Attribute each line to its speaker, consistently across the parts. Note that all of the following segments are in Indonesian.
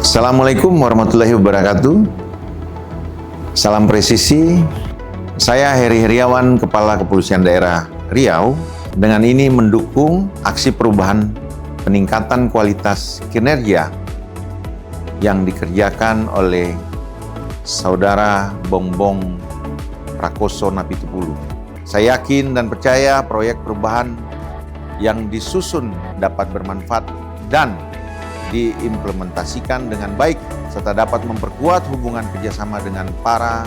Speaker 1: Assalamualaikum warahmatullahi wabarakatuh. Salam presisi. Saya Heri Heriawan, Kepala Kepolisian Daerah Riau. Dengan ini mendukung aksi perubahan peningkatan kualitas kinerja yang dikerjakan oleh Saudara Bongbong Prakoso Napitupulu. Saya yakin dan percaya proyek perubahan yang disusun dapat bermanfaat dan diimplementasikan dengan baik serta dapat memperkuat hubungan kerjasama dengan para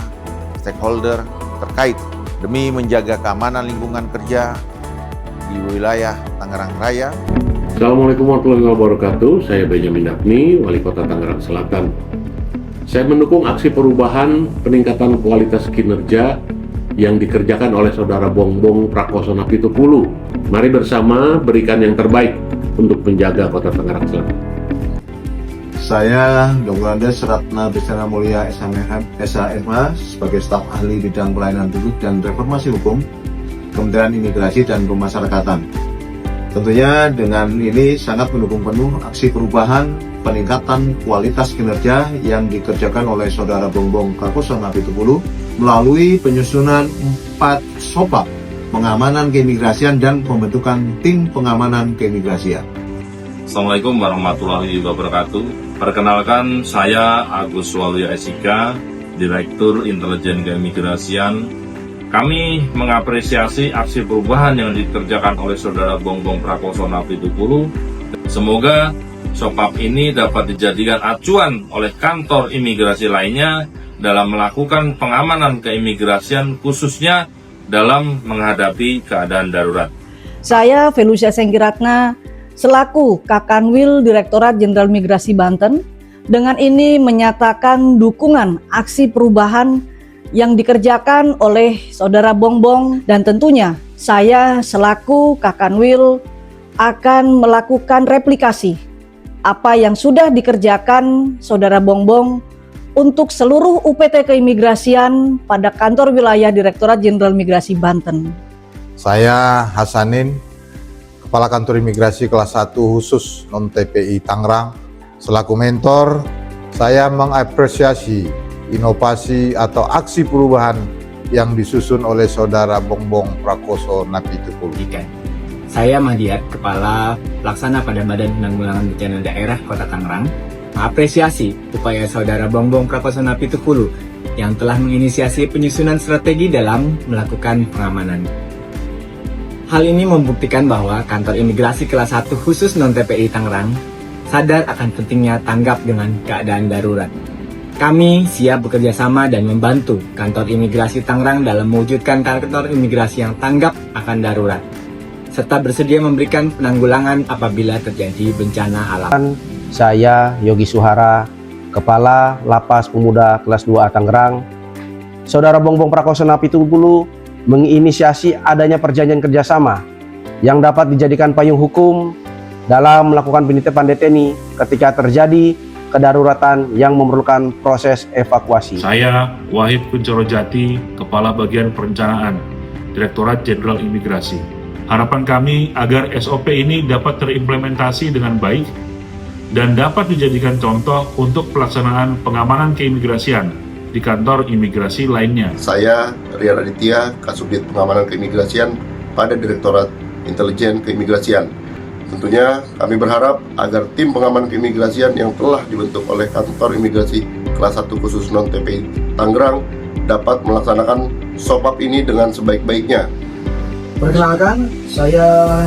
Speaker 1: stakeholder terkait demi menjaga keamanan lingkungan kerja di wilayah Tangerang Raya.
Speaker 2: Assalamualaikum warahmatullahi wabarakatuh. Saya Benjamin Daphni, Wali Kota Tangerang Selatan. Saya mendukung aksi perubahan peningkatan kualitas kinerja yang dikerjakan oleh Saudara Bongbong Prakoso Napitupulu. Mari bersama berikan yang terbaik untuk menjaga Kota Tangerang Selatan.
Speaker 3: Saya Dr. Andes Ratna Bisana Mulia SHMH sebagai staf ahli bidang pelayanan publik dan reformasi hukum Kementerian Imigrasi dan Pemasyarakatan. Tentunya dengan ini sangat mendukung penuh aksi perubahan peningkatan kualitas kinerja yang dikerjakan oleh Saudara Bongbong Prakoso Napitupulu melalui penyusunan 4 SOPAP pengamanan keimigrasian dan pembentukan tim pengamanan keimigrasian.
Speaker 4: Assalamualaikum warahmatullahi wabarakatuh. Perkenalkan, saya Agus Waluyo SIK, Direktur Intelijen Keimigrasian. Kami mengapresiasi aksi perubahan yang dikerjakan oleh Saudara Bongbong Prakoso Napitupulu. Semoga SOPAP ini dapat dijadikan acuan oleh kantor imigrasi lainnya dalam melakukan pengamanan keimigrasian khususnya dalam menghadapi keadaan darurat.
Speaker 5: Saya Felucia Sengkiratna selaku Kakanwil Direktorat Jenderal Migrasi Banten dengan ini menyatakan dukungan aksi perubahan yang dikerjakan oleh Saudara Bongbong, dan tentunya saya selaku Kakanwil akan melakukan replikasi apa yang sudah dikerjakan Saudara Bongbong untuk seluruh UPT keimigrasian pada kantor wilayah Direktorat Jenderal Migrasi Banten.
Speaker 6: Saya Hasanin, Kepala Kantor Imigrasi Kelas 1 Khusus Non-TPI Tangerang. Selaku mentor, saya mengapresiasi inovasi atau aksi perubahan yang disusun oleh Saudara Bongbong Prakoso Napitupulu.
Speaker 7: Saya Madiat, Kepala Pelaksana pada Badan Penanggulangan Bencana Daerah Kota Tangerang, mengapresiasi upaya Saudara Bongbong Prakoso Napitupulu yang telah menginisiasi penyusunan strategi dalam melakukan pengamanan. Hal ini membuktikan bahwa Kantor Imigrasi Kelas 1 Khusus Non-TPI Tangerang sadar akan pentingnya tanggap dengan keadaan darurat. Kami siap bekerja sama dan membantu Kantor Imigrasi Tangerang dalam mewujudkan kantor imigrasi yang tanggap akan darurat, serta bersedia memberikan penanggulangan apabila terjadi bencana alam.
Speaker 8: Saya Yogi Suhara, Kepala Lapas Pemuda Kelas 2A Tangerang. Saudara Bongbong Prakoso Napitupulu menginisiasi adanya perjanjian kerjasama yang dapat dijadikan payung hukum dalam melakukan penitipan deteni ketika terjadi kedaruratan yang memerlukan proses evakuasi.
Speaker 9: Saya Wahid Kuncoro Jati, Kepala Bagian Perencanaan, Direktorat Jenderal Imigrasi. Harapan kami agar SOP ini dapat terimplementasi dengan baik dan dapat dijadikan contoh untuk pelaksanaan pengamanan keimigrasian di kantor imigrasi lainnya.
Speaker 10: Saya Rian Aditya, Kasubdit Pengamanan Keimigrasian pada Direktorat Intelijen Keimigrasian. Tentunya kami berharap agar tim pengamanan keimigrasian yang telah dibentuk oleh Kantor Imigrasi Kelas 1 Khusus Non-TPI Tangerang dapat melaksanakan SOPAP ini dengan sebaik-baiknya.
Speaker 11: Perkenalkan, saya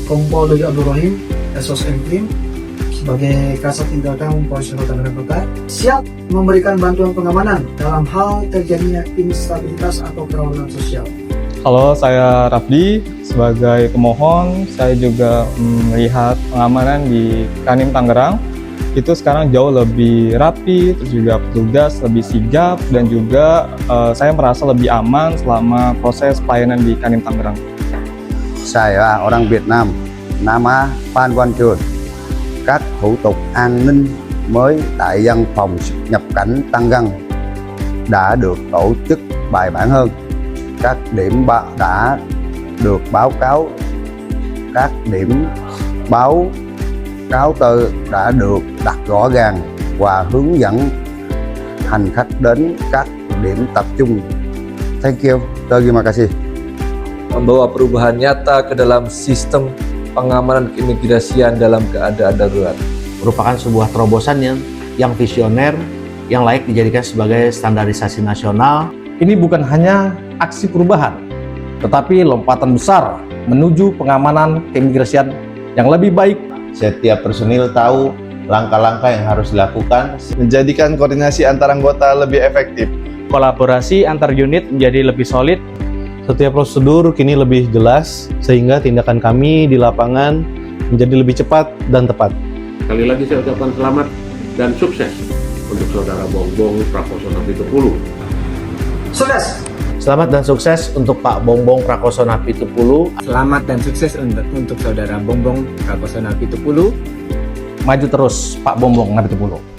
Speaker 11: Kompol Dodi Abdul Rahim, SOSM Team, sebagai Kasat Intelkam Polres Tangerang Kota, siap memberikan bantuan pengamanan dalam hal terjadinya instabilitas atau kerawanan sosial.
Speaker 12: Halo, saya Rafdi, sebagai pemohon saya juga melihat pengamanan di Kanim Tangerang itu sekarang jauh lebih rapi, terus juga petugas lebih sigap, dan juga saya merasa lebih aman selama proses pelayanan di Kanim Tangerang.
Speaker 13: Saya orang Việt Nam, nama Phan Văn Trường. Các thủ tục an ninh mới tại văn phòng xuất nhập cảnh Tangerang đã được tổ chức bài bản hơn. Các điểm đã được báo cáo, các điểm báo cáo từ đã được đặt rõ ràng và hướng dẫn hành khách đến các điểm tập trung. Thank you. Terima kasih.
Speaker 14: Membawa perubahan nyata ke dalam sistem pengamanan keimigrasian dalam keadaan darurat.
Speaker 15: Merupakan sebuah terobosan yang visioner, yang layak dijadikan sebagai standarisasi nasional.
Speaker 8: Ini bukan hanya aksi perubahan, tetapi lompatan besar menuju pengamanan keimigrasian yang lebih baik.
Speaker 3: Setiap personil tahu langkah-langkah yang harus dilakukan,
Speaker 12: Menjadikan koordinasi antar anggota lebih efektif.
Speaker 15: Kolaborasi antar unit menjadi lebih solid.
Speaker 8: Setiap prosedur kini lebih jelas, sehingga tindakan kami di lapangan menjadi lebih cepat dan tepat.
Speaker 2: Sekali lagi saya ucapkan selamat dan sukses untuk Saudara Bongbong Prakoso Napitupulu.
Speaker 11: Sukses!
Speaker 15: Selamat dan sukses untuk Pak Bongbong Prakoso Napitupulu.
Speaker 7: Selamat dan sukses untuk Saudara Bongbong Prakoso Napitupulu.
Speaker 8: Maju terus Pak Bongbong Napitupulu.